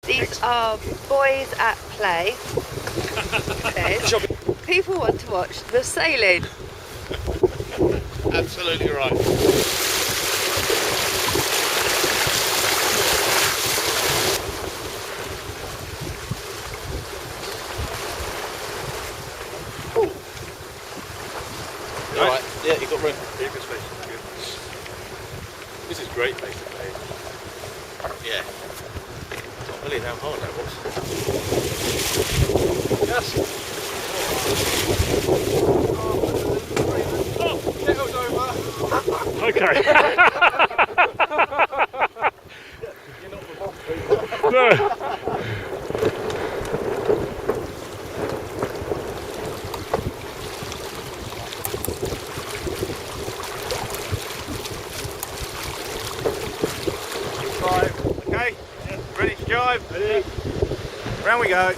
These are boys at play. People want to watch the sailing. Absolutely right. Right. Yeah, you've got room. Yeah, good space. Good. This is great, basically. Yeah. Not believe how hard that was. Yes. Oh, kettle's over. Okay. You're not the boss, people. No. Okay, ready to jive? Ready? Round we go.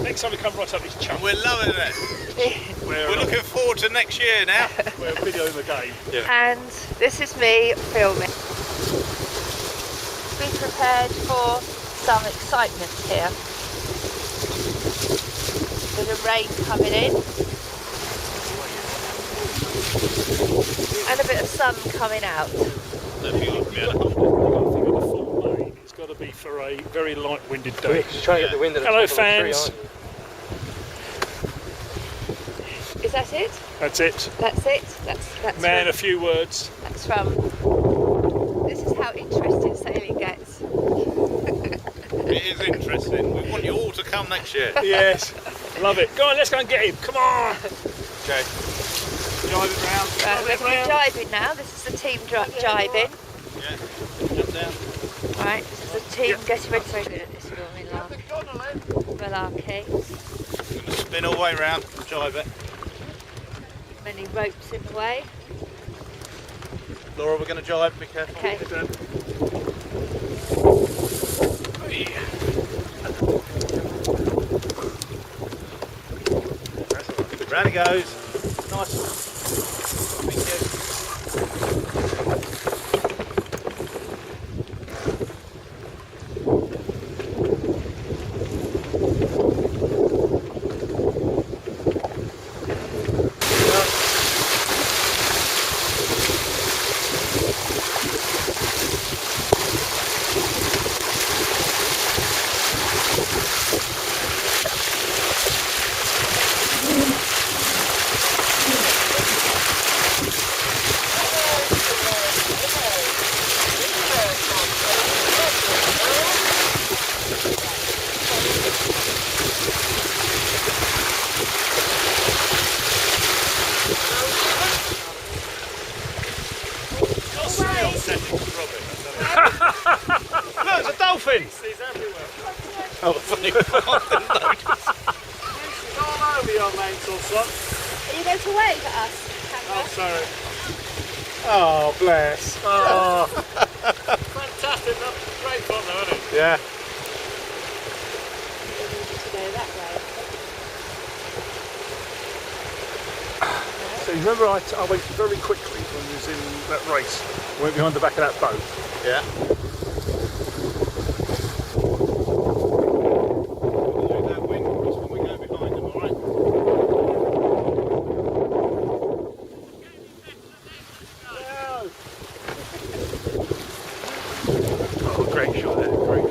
Next time we come right up this chunk. We're loving it. We're looking forward to next year now. We're videoing the game. And this is me filming. Be prepared for some excitement here. Bit of rain coming in. And a bit of sun coming out. It's got to be for a very light winded day. Just trying to get the wind at the Hello top of the tree, fans. aren't you? Is that it? That's it. That's it? That's Man, from, a few words. that's from. This is how interesting sailing gets. It is interesting. We want you all to come next year. Yes. Love it. Go on, let's go and get him. Come on. Okay. Jive it round. Right, we're going to be jibing now. This is the team jibing. Yeah. Jump down. Right, this is the team getting ready. Very good at this filming malarkey. Gonna spin all the way round and jive it. Many ropes in the way. Laura, we're going to jive. Be careful. Okay. Round it goes. Nice. Thank you. Look, it's a dolphin. He's everywhere. Oh, funny. All over your mental son. Are you going to wave at us, camera? Oh, sorry. Oh, bless. Oh. Fantastic. That's great fun, though, isn't it? Yeah. We need to go that way. So you remember I went very quickly when we was in that race. I went behind the back of that boat. Yeah. That wind just when we go behind them, all right? Oh, great shot there. Great